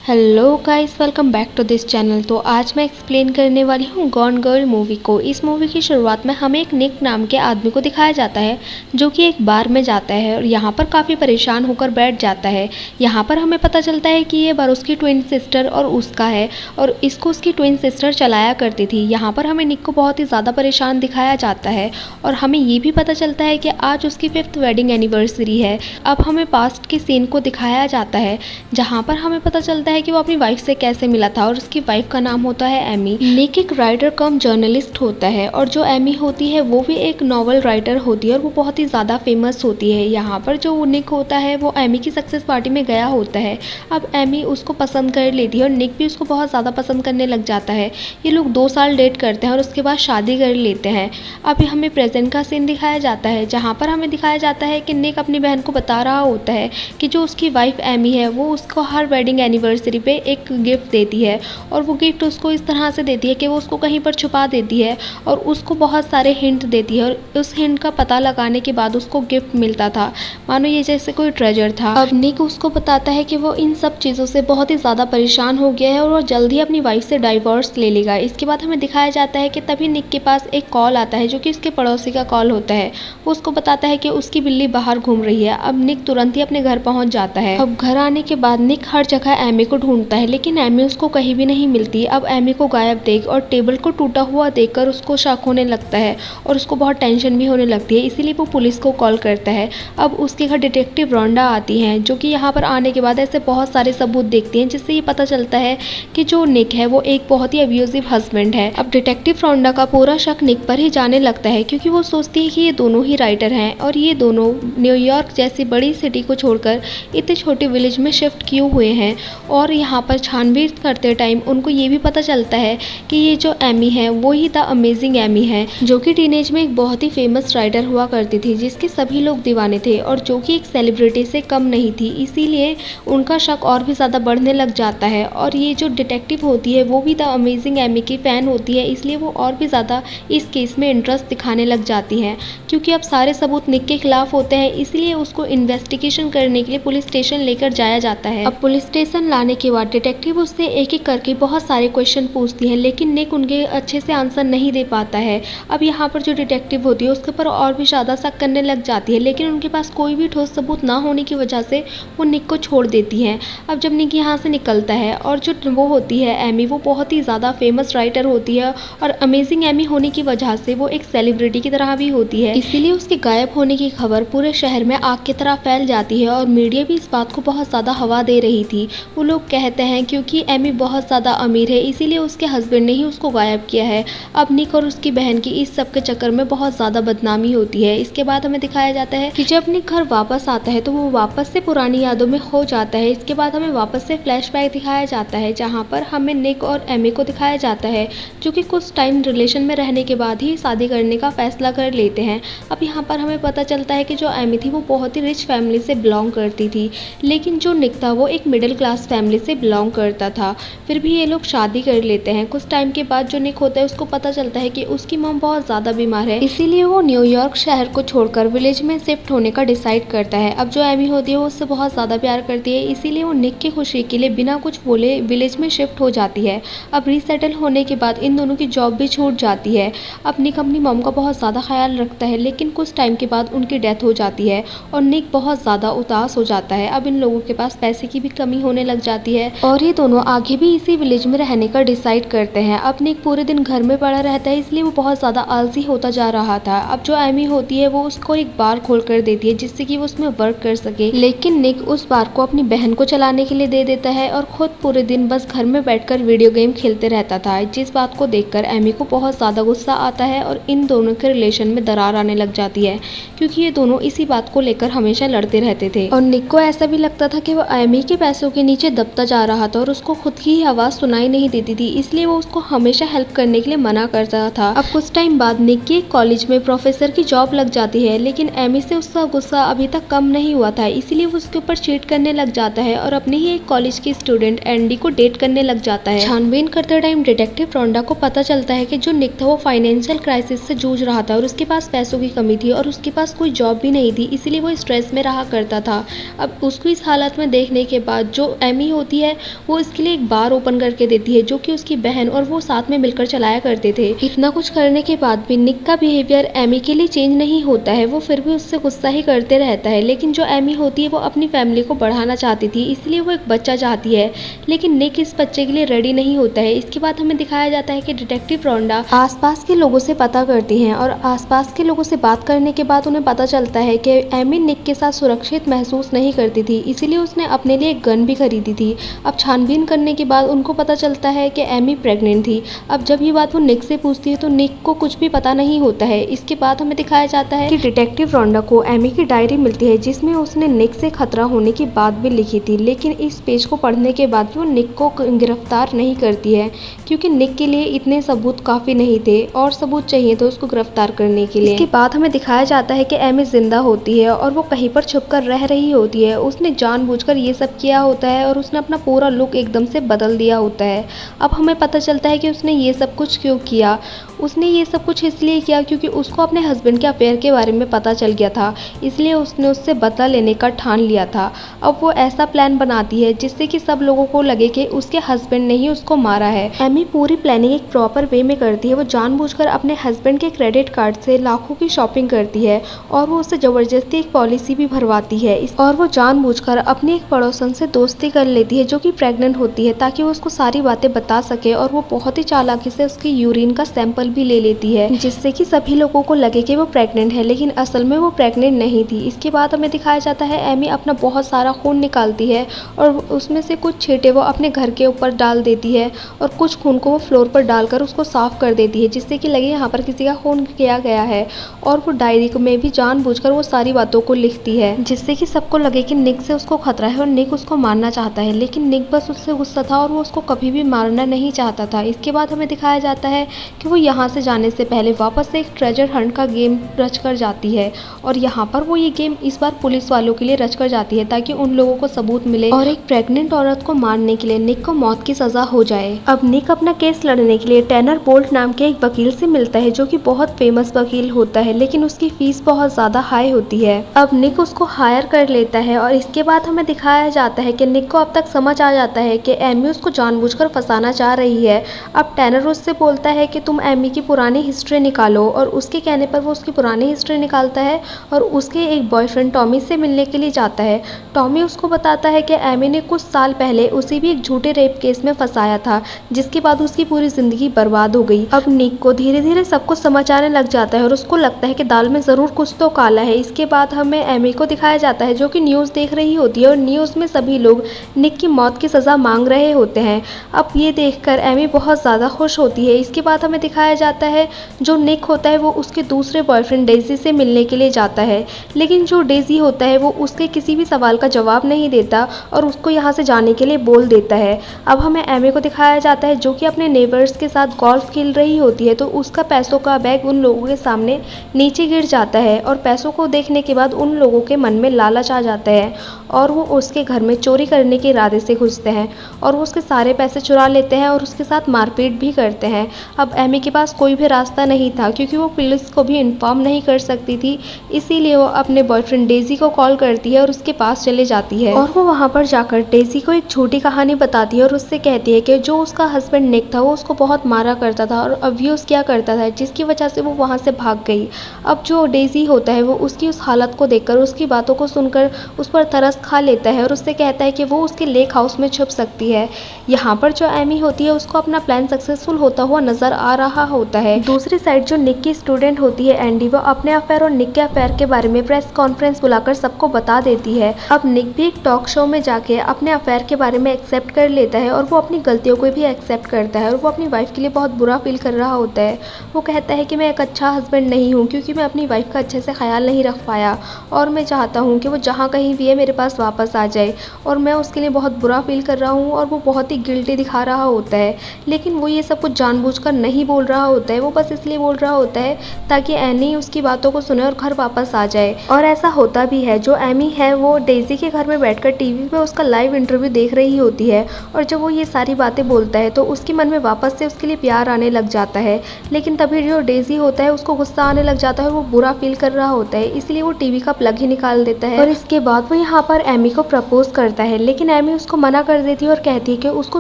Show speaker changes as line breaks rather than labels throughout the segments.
Hello guys, welcome back to this channel. तो आज मैं एक्सप्लेन करने वाली हूँ गॉन गर्ल मूवी को। इस मूवी की शुरुआत में हमें एक निक नाम के आदमी को दिखाया जाता है जो कि एक बार में जाता है और यहाँ पर काफ़ी परेशान होकर बैठ जाता है। यहाँ पर हमें पता चलता है कि ये बार उसकी ट्विन सिस्टर और उसका है और इसको उसकी ट्विन सिस्टर चलाया करती थी। यहाँ पर हमें निक को बहुत ही ज़्यादा परेशान दिखाया जाता है और हमें ये भी पता चलता है कि आज उसकी 5th वेडिंग एनिवर्सरी है। अब हमें पास्ट के सीन को दिखाया जाता है जहाँ पर हमें पता चलता है कि वो अपनी वाइफ से कैसे मिला था और उसकी वाइफ का नाम होता है एमी। निक एक राइटर कम जर्नलिस्ट होता है और जो एमी होती है वो भी एक नॉवल राइटर होती है और वो बहुत ही ज़्यादा फेमस होती है। यहाँ पर जो निक होता है वो एमी की सक्सेस पार्टी में गया होता है। अब एमी उसको पसंद कर लेती है और निक भी उसको बहुत ज़्यादा पसंद करने लग जाता है। ये लोग 2 साल डेट करते हैं और उसके बाद शादी कर लेते हैं। अभी हमें प्रेजेंट का सीन दिखाया जाता है जहाँ पर हमें दिखाया जाता है कि निक अपनी बहन को बता रहा होता है कि जो उसकी वाइफ एमी है वो उसको हर वेडिंग एनिवर्सरी पे एक गिफ्ट देती है और वो गिफ्ट उसको इस तरह से देती है कि वो उसको कहीं पर छुपा देती है और उसको बहुत सारे हिंट देती है और उस हिंट का पता लगाने के बाद उसको गिफ्ट मिलता था, मानो ये जैसे कोई ट्रेजर था। अब निक उसको बताता है कि वो इन सब चीज़ों से बहुत ही ज़्यादा परेशान हो गया है और वो जल्द ही अपनी वाइफ से डाइवोर्स ले लेगा। इसके बाद हमें दिखाया जाता है कि तभी निक के पास एक कॉल आता है जो कि उसके पड़ोसी का कॉल होता है। वो उसको बताता है कि उसकी बिल्ली बाहर घूम रही है। अब निक तुरंत ही अपने घर पहुंच जाता है। अब घर आने के बाद निक हर जगह एमी को ढूंढता है लेकिन एमी उसको कहीं भी नहीं मिलती। अब एमी को गायब देख और टेबल को टूटा हुआ देखकर उसको शक होने लगता है और उसको बहुत टेंशन भी होने लगती है, इसीलिए वो पुलिस को कॉल करता है। अब उसके घर डिटेक्टिव रोंडा आती हैं जो कि यहाँ पर आने के बाद ऐसे बहुत सारे सबूत देखती हैं जिससे ये पता चलता है कि जो निक है वो एक बहुत ही अब्यूजिव हस्बैंड है। अब डिटेक्टिव रोंडा का पूरा शक निक पर ही जाने लगता है क्योंकि वो सोचती है कि ये दोनों ही राइटर हैं और ये दोनों न्यूयॉर्क जैसी बड़ी सिटी को छोड़कर इतने छोटे विलेज में शिफ्ट किए हुए हैं। और यहाँ पर छानबीन करते टाइम उनको ये भी पता चलता है कि ये जो एमी है वो ही द अमेजिंग एमी है जो कि टीनेज में एक बहुत ही फेमस राइटर हुआ करती थी जिसके सभी लोग दीवाने थे और जो कि एक सेलिब्रिटी से कम नहीं थी, इसीलिए उनका शक और भी ज़्यादा बढ़ने लग जाता है। और ये जो डिटेक्टिव होती है वो भी द अमेजिंग एमी की फ़ैन होती है, इसलिए वो और भी ज़्यादा इस केस में इंटरेस्ट दिखाने लग जाती हैं क्योंकि अब सारे सबूत निक के खिलाफ होते हैं, इसलिए उसको इन्वेस्टिगेशन करने के लिए पुलिस स्टेशन लेकर जाया जाता है। अब पुलिस स्टेशन लाने के बाद डिटेक्टिव उससे एक एक करके बहुत सारे क्वेश्चन पूछती है लेकिन निक उनके अच्छे से आंसर नहीं दे पाता है। अब यहाँ पर जो डिटेक्टिव होती है उसके ऊपर और भी ज़्यादा शक करने लग जाती है लेकिन उनके पास कोई भी ठोस सबूत ना होने की वजह से वो निक को छोड़ देती हैं। अब जब निक यहाँ से निकलता है और जो वो होती है एमी, वो बहुत ही ज़्यादा फेमस राइटर होती है और अमेजिंग एमी होने की वजह से वो एक सेलिब्रिटी की तरह भी होती है, इसीलिए उसके गायब होने की खबर पूरे शहर में आग की तरह फैल जाती है और मीडिया भी इस बात को बहुत ज़्यादा हवा दे रही थी। वो लोग कहते हैं क्योंकि एमी बहुत ज़्यादा अमीर है इसीलिए उसके हस्बैंड ने ही उसको गायब किया है। अब निक और उसकी बहन की इस सब के चक्कर में बहुत ज़्यादा बदनामी होती है। इसके बाद हमें दिखाया जाता है कि जब निक घर वापस आता है तो वो वापस से पुरानी यादों में खो जाता है। इसके बाद हमें वापस से फ्लैशबैक दिखाया जाता है जहाँ पर हमें निक और एमी को दिखाया जाता है जो कि कुछ टाइम रिलेशन में रहने के बाद ही शादी करने का फैसला कर लेते हैं। अब यहाँ पर हमें पता चलता है कि जो एमी थी वो बहुत ही रिच फैमिली से बिलोंग करती थी लेकिन जो निक था वो एक मिडिल क्लास फैमिली से बिलोंग करता था। फिर भी ये लोग शादी कर लेते हैं। कुछ टाइम के बाद जो निक होता है उसको पता चलता है कि उसकी मॉम बहुत ज़्यादा बीमार है, इसीलिए वो न्यूयॉर्क शहर को छोड़कर विलेज में शिफ्ट होने का डिसाइड करता है। अब जो एमी होती है वो उससे बहुत ज़्यादा प्यार करती है, इसीलिए वो निक की खुशी के लिए बिना कुछ बोले विलेज में शिफ्ट हो जाती है। अब रीसेटल होने के बाद इन दोनों की जॉब भी छूट जाती है। अब निक अपनी मॉम का बहुत ज़्यादा ख्याल रखता है लेकिन कुछ टाइम के बाद उनकी डेथ हो जाती है और निक बहुत ज़्यादा उदास हो जाता है। अब इन लोगों के पास पैसे की भी कमी होने लग जाती है और ये दोनों आगे भी इसी विलेज में रहने का डिसाइड करते हैं। अब निक पूरे दिन घर में पड़ा रहता है इसलिए वो बहुत ज़्यादा आलसी होता जा रहा था। अब जो एमी होती है वो उसको एक बार खोल कर देती है जिससे कि वो उसमें वर्क कर सके, लेकिन निक उस बार को अपनी बहन को चलाने के लिए दे देता है और खुद पूरे दिन बस घर में बैठकर वीडियो गेम खेलते रहता था, जिस बात को देखकर एमी को बहुत ज़्यादा गुस्सा आता है और इन दोनों के रिलेशन में दरार आने लग जाती है क्योंकि ये दोनों इसी बात को लेकर हमेशा लड़ते रहते थे। और निक को ऐसा भी लगता था कि वो एमी के पैसों के नीचे दबता जा रहा था और उसको खुद की आवाज़ सुनाई नहीं देती थी, इसलिए वो उसको हमेशा हेल्प करने के लिए मना करता था। अब कुछ टाइम बाद निक की कॉलेज में प्रोफेसर की जॉब लग जाती है लेकिन एमी से उसका गुस्सा अभी तक कम नहीं हुआ था, इसीलिए वो उसके ऊपर चीट करने लग जाता है और अपने ही एक कॉलेज की स्टूडेंट एंडी को डेट करने लग जाता है। छानबीन करते टाइम डिटेक्टिव रोंडा को पता चलता है कि जो निक था वो फाइनेंशियल क्राइसिस से जूझ रहा था और उसके पास पैसों की कमी थी और उसके पास कोई जॉब भी नहीं थी, इसीलिए वो स्ट्रेस में रहा करता था। अब उसको इस हालत में देखने के बाद जो एमी होती है वो इसके लिए एक बार ओपन करके देती है जो कि उसकी बहन और वो साथ में मिलकर चलाया करते थे। इतना कुछ करने के बाद भी निक का बिहेवियर एमी के लिए चेंज नहीं होता है, वो फिर भी उससे गुस्सा ही करते रहता है। लेकिन जो एमी होती है वो अपनी फैमिली को बढ़ाना चाहती थी, इसलिए वो एक बच्चा चाहती है, लेकिन निक इस बच्चे के लिए रेडी नहीं होता है। इसके बाद हमें दिखाया जाता है कि डिटेक्टिव रोंडा आसपास के लोगों से पता करती हैं और आसपास के लोगों से बात करने के बाद उन्हें पता चलता है कि एमी निक के साथ सुरक्षित महसूस नहीं करती थी, इसीलिए उसने अपने लिए एक गन भी खरीदी थी। अब छानबीन करने के बाद उनको पता चलता है कि एमी प्रेग्नेंट थी। अब जब ये बात वो निक से पूछती है तो निक को कुछ भी पता नहीं होता है। इसके बाद हमें दिखाया जाता है कि डिटेक्टिव रोंडा को एमी की डायरी मिलती है जिसमें उसने निक से खतरा होने की बात भी लिखी थी, लेकिन इस पेज को पढ़ने के बाद वो निक को गिरफ्तार नहीं करती है क्योंकि निक के लिए इतने सबूत काफी नहीं थे और सबूत चाहिए तो उसको गिरफ्तार करने के लिए। इसके बाद हमें दिखाया जाता है कि एमी जिंदा होती है और वो कहीं पर छुपकर रह रही होती है। उसने जानबूझकर ये सब किया होता है और उसने अपना पूरा लुक एकदम से बदल दिया होता है। अब हमें पता चलता है कि उसने ये सब कुछ क्यों किया। उसने ये सब कुछ इसलिए किया क्योंकि उसको अपने हस्बैंड के अफेयर के बारे में पता चल गया था, इसलिए उसने उससे बदला लेने का ठान लिया था। अब वो ऐसा प्लान बनाती है जिससे कि सब लोगों को लगे कि उसके हस्बैंड ने ही उसको मारा है। एमी पूरी प्लानिंग एक प्रॉपर वे में करती है। वो जानबूझकर अपने हस्बैंड के क्रेडिट कार्ड से लाखों की शॉपिंग करती है और वो उससे जबरदस्ती एक पॉलिसी भी भरवाती है और वो जानबूझकर अपनी एक पड़ोसन से दोस्ती कर लेती है जो कि प्रेग्नेंट होती है ताकि वो उसको सारी बातें बता सके और वो बहुत ही चालाकी से उसकी यूरिन का सैंपल भी ले लेती है जिससे कि सभी लोगों को लगे कि वो प्रेग्नेंट है, लेकिन असल में वो प्रेग्नेंट नहीं थी। इसके बाद हमें दिखाया जाता है एमी अपना बहुत सारा खून निकालती है और उसमें से कुछ छींटे वो अपने घर के ऊपर डाल देती है और कुछ खून को वो फ्लोर पर डालकर उसको साफ कर देती है जिससे कि लगे यहाँ पर किसी का खून किया गया है। और वो डायरी में भी जानबूझकर वो सारी बातों को लिखती है जिससे कि सबको लगे कि निक से उसको खतरा है और निक उसको मारना चाहता है, लेकिन निक बस उससे गुस्सा था और वो उसको कभी भी मारना नहीं चाहता था। इसके बाद हमें दिखाया जाता है कि वो यहाँ से जाने से पहले वापस से एक ट्रेजर हंट का गेम रच कर जाती है और यहाँ पर वो ये गेम इस बार पुलिस वालों के लिए रच कर जाती है ताकि उन लोगों को सबूत मिले और एक प्रेग्नेंट औरत को मारने के लिए निक को मौत की सजा हो जाए। अब निक अपना केस लड़ने के लिए टैनर बोल्ट नाम के एक वकील से मिलता है जो कि बहुत फेमस वकील होता है, लेकिन उसकी फीस बहुत ज्यादा हाई होती है। अब निक उसको हायर कर लेता है और इसके बाद हमें दिखाया जाता है कि निक को अब तक समझ आ जाता है कि एमी उसको जानबूझकर फंसाना चाह रही है। अब टैनर उससे बोलता है कि तुम एमी की पुरानी हिस्ट्री निकालो और उसके कहने पर वो उसकी पुरानी हिस्ट्री निकालता है और उसके एक बॉयफ्रेंड टॉमी से मिलने के लिए जाता है। टॉमी उसको बताता है कि एमी ने कुछ साल पहले उसे भी एक झूठे रेप केस में फंसाया था जिसके बाद उसकी पूरी जिंदगी बर्बाद हो गई। अब निक को धीरे धीरे सब कुछ समझ आने लग जाता है और उसको लगता है कि दाल में जरूर कुछ तो काला है। इसके बाद हमें एमी को दिखाया जाता है जो कि न्यूज़ देख रही होती है और न्यूज़ में सभी लोग निक की मौत की सज़ा मांग रहे होते हैं। अब ये देखकर एमी बहुत ज़्यादा खुश होती है। इसके बाद हमें दिखाया जाता है जो निक होता है वो उसके दूसरे बॉयफ्रेंड डेजी से मिलने के लिए जाता है, लेकिन जो डेजी होता है वो उसके किसी भी सवाल का जवाब नहीं देता और उसको यहाँ से जाने के लिए बोल देता है। अब हमें एमी को दिखाया जाता है जो कि अपने नेबर्स के साथ गोल्फ खेल रही होती है तो उसका पैसों का बैग उन लोगों के सामने नीचे गिर जाता है और पैसों को देखने के बाद उन लोगों के मन में लालच आ जाता है और वो उसके घर में चोरी करने के इरादे से घुसते हैं और वो उसके सारे पैसे चुरा लेते हैं और उसके साथ मारपीट भी करते हैं। अब एमी के पास कोई भी रास्ता नहीं था क्योंकि वो पुलिस को भी इन्फॉर्म नहीं कर सकती थी, इसीलिए वो अपने बॉयफ्रेंड डेजी को कॉल करती है और उसके पास चले जाती है और वो वहाँ पर जाकर डेजी को एक झूठी कहानी बताती है और उससे कहती है कि जो उसका हस्बैंड निक था वो उसको बहुत मारा करता था और अब्यूज़ किया करता था जिसकी वजह से वो वहाँ से भाग गई। अब जो डेजी होता है वो उसकी उस हालत को देखकर उसकी बातों को सुनकर उस पर तरस खा लेता है और उससे कहता है कि वो उसके लेक हाउस में छुप सकती है। यहाँ पर जो एमी होती है उसको अपना प्लान सक्सेसफुल होता हुआ नजर आ रहा होता है। दूसरी साइड जो निक की स्टूडेंट होती है एंडी, वो अपने अफेयर और निक के अफेयर के बारे में प्रेस कॉन्फ्रेंस बुलाकर सबको बता देती है। अब निक भी एक टॉक शो में जाके अपने अफेयर के बारे में एक्सेप्ट कर लेता है और वो अपनी गलतियों को भी एक्सेप्ट करता है और वो अपनी वाइफ के लिए बहुत बुरा फील कर रहा होता है। वो कहता है कि मैं एक अच्छा हस्बैंड नहीं हूँ क्योंकि मैं अपनी वाइफ का अच्छे से ख्याल नहीं रख पाया और मैं चाहता हूँ कि वो जहाँ कहीं भी है मेरे पास वापस आ जाए और मैं उसके लिए बहुत बुरा फील कर रहा हूँ और वो बहुत ही गिल्टी दिखा रहा होता है, लेकिन वो ये सब कुछ जानबूझकर नहीं बोल रहा होता है। वो बस इसलिए बोल रहा होता है ताकि एनी उसकी बातों को सुने और घर वापस आ जाए और ऐसा होता भी है। जो एमी है वो डेजी के घर में बैठकर टीवी पे उसका लाइव इंटरव्यू देख रही होती है और जब वो ये सारी बातें बोलता है तो उसके मन में वापस से उसके लिए प्यार आने लग जाता है, लेकिन तभी जो डेजी होता है उसको गुस्सा आने लग जाता है और वो बुरा फील कर रहा होता है, इसलिए वो टीवी का प्लग ही निकाल देता है और इसके बाद वो यहाँ पर एमी को प्रपोज करता है। लेकिन एमी एमी उसको मना कर देती है और कहती है कि उसको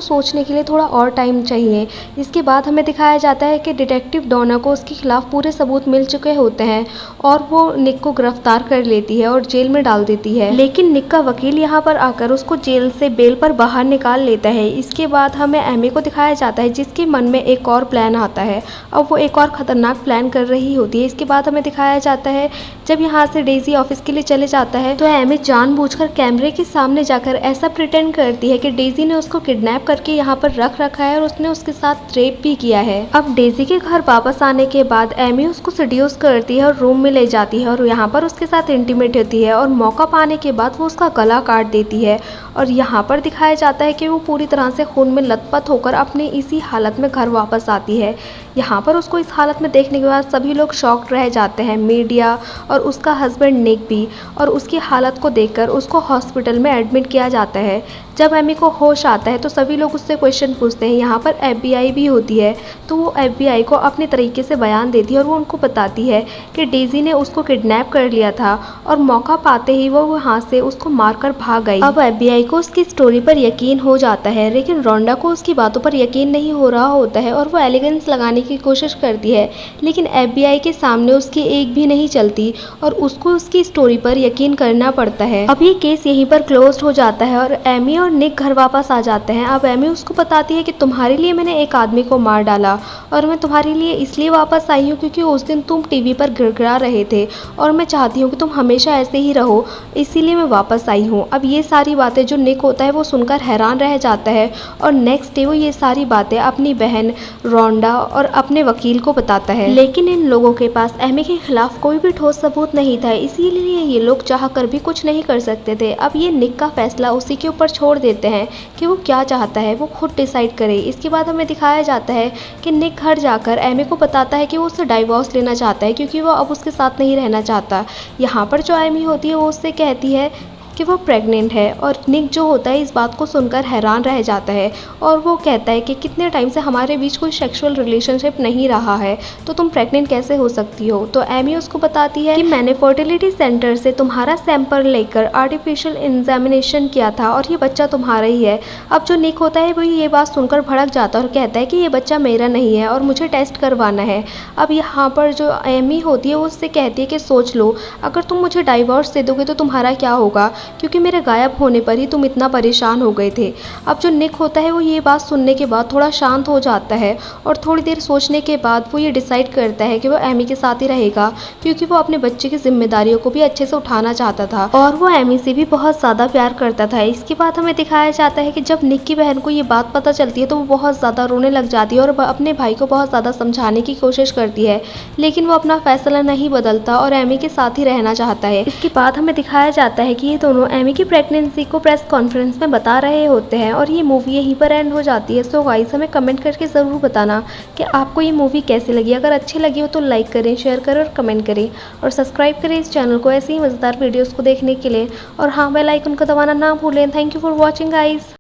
सोचने के लिए थोड़ा और टाइम चाहिए। इसके बाद हमें दिखाया जाता है कि डिटेक्टिव डोना को उसके खिलाफ पूरे सबूत मिल चुके होते हैं और वो निक को गिरफ्तार कर लेती है और जेल में डाल देती है। लेकिन निक का वकील यहाँ पर आकर उसको जेल से बेल पर बाहर निकाल लेता है। इसके बाद हमें एमी को दिखाया जाता है जिसके मन में एक और प्लान आता है। अब वो एक और खतरनाक प्लान कर रही होती है। इसके बाद हमें दिखाया जाता है जब यहाँ से डेजी ऑफिस के लिए चले जाता है तो एमी जानबूझकर कैमरे के सामने जाकर ऐसा प्रिटेंड करती है कि डेजी ने उसको किडनैप करके यहाँ पर रख रखा है और उसने उसके साथ रेप भी किया है। अब डेजी के घर वापस आने के बाद एमी उसको सेड्यूस करती है और रूम में ले जाती है और यहाँ पर उसके साथ इंटीमेट होती है और मौका पाने के बाद वो उसका गला काट देती है। और यहाँ पर दिखाया जाता है कि वो पूरी तरह से खून में लथपथ होकर अपने इसी हालत में घर वापस आती है। यहाँ पर उसको इस हालत में देखने के बाद सभी लोग शॉक्ड रह जाते हैं, मीडिया और उसका हस्बैंड निक भी। और उसकी हालत को देखकर उसको हॉस्पिटल में एडमिट किया जाता है। जब एमी को होश आता है तो सभी लोग उससे क्वेश्चन पूछते हैं। यहाँ पर FBI भी होती है तो वो FBI को अपने तरीके से बयान देती है और वो उनको बताती है कि डेजी ने उसको किडनैप कर लिया था और मौका पाते ही वो वहाँ से उसको मारकर भाग गई। अब FBI को उसकी स्टोरी पर यकीन हो जाता है लेकिन रोंडा को उसकी बातों पर यकीन नहीं हो रहा होता है और वो एलिगेंस लगाने की कोशिश करती है लेकिन FBI के सामने उसकी एक भी नहीं चलती और उसको उसकी स्टोरी पर यकीन करना पड़ता है। अब ये केस यहीं पर क्लोज हो जाता है और एमी और निक घर वापस आ जाते हैं। अब एमी उसको बताती है कि तुम्हारे लिए मैंने एक आदमी को मार डाला और मैं तुम्हारे लिए इसलिए वापस आई हूँ क्योंकि उस दिन तुम टीवी पर गिड़गिड़ा रहे थे और मैं चाहती हूँ कि तुम हमेशा ऐसे ही रहो, इसीलिए मैं वापस आई हूँ। अब ये सारी बातें जो निक होता है वो सुनकर हैरान रह जाता है और नेक्स्ट डे वो ये सारी बातें अपनी बहन रोंडा और अपने वकील को बताता है। लेकिन इन लोगों के पास एमी के खिलाफ कोई भी ठोस सबूत नहीं था, इसीलिए ये लोग चाह कर भी कुछ नहीं कर सकते थे। अब ये निक का फैसला उसी के ऊपर छोड़ देते हैं कि वो क्या चाहता है, वो खुद डिसाइड करे। इसके बाद हमें दिखाया जाता है कि निक घर जाकर एमी को बताता है कि वो उससे डाइवोर्स लेना चाहता है क्योंकि वो अब उसके साथ नहीं रहना चाहता। यहाँ पर जो एमी होती है वो उससे कहती है कि वो प्रेग्नेंट है और निक जो होता है इस बात को सुनकर हैरान रह जाता है और वो कहता है कि कितने टाइम से हमारे बीच कोई सेक्सुअल रिलेशनशिप नहीं रहा है तो तुम प्रेग्नेंट कैसे हो सकती हो। तो एमी उसको बताती है कि मैंने फर्टिलिटी सेंटर से तुम्हारा सैंपल लेकर आर्टिफिशियल इंसेमिनेशन किया था और ये बच्चा तुम्हारा ही है। अब जो निक होता है वो ये बात सुनकर भड़क जाता है और कहता है कि ये बच्चा मेरा नहीं है और मुझे टेस्ट करवाना है। अब यहाँ पर जो एमी होती है वो उससे कहती है कि सोच लो, अगर तुम मुझे डाइवोर्स दे दोगे तो तुम्हारा क्या होगा, क्योंकि मेरे गायब होने पर ही तुम इतना परेशान हो गए थे। अब जो निक होता है वो ये बात सुनने के बाद थोड़ा शांत हो जाता है और थोड़ी देर सोचने के बाद वो ये डिसाइड करता है कि वो एमी के साथ ही रहेगा क्योंकि वो अपने बच्चे की जिम्मेदारियों को भी अच्छे से उठाना चाहता था और वो एमी से भी बहुत ज़्यादा प्यार करता था। इसके बाद हमें दिखाया जाता है कि जब निक की बहन को ये बात पता चलती है तो वो बहुत ज़्यादा रोने लग जाती है और अपने भाई को बहुत ज़्यादा समझाने की कोशिश करती है लेकिन वो अपना फैसला नहीं बदलता और एमी के साथ ही रहना चाहता है। इसके बाद हमें दिखाया जाता है कि ये दोनों एमी की प्रेगनेंसी को प्रेस कॉन्फ्रेंस में बता रहे होते हैं और ये मूवी यहीं पर एंड हो जाती है। सो गाइस हमें कमेंट करके ज़रूर बताना कि आपको ये मूवी कैसी लगी। अगर अच्छी लगी हो तो लाइक करें, शेयर करें और कमेंट करें और सब्सक्राइब करें इस चैनल को ऐसे ही मज़ेदार वीडियोज़ को देखने के लिए। और हाँ, बेल आइकन को दबाना ना भूलें। Thank you for watching guys.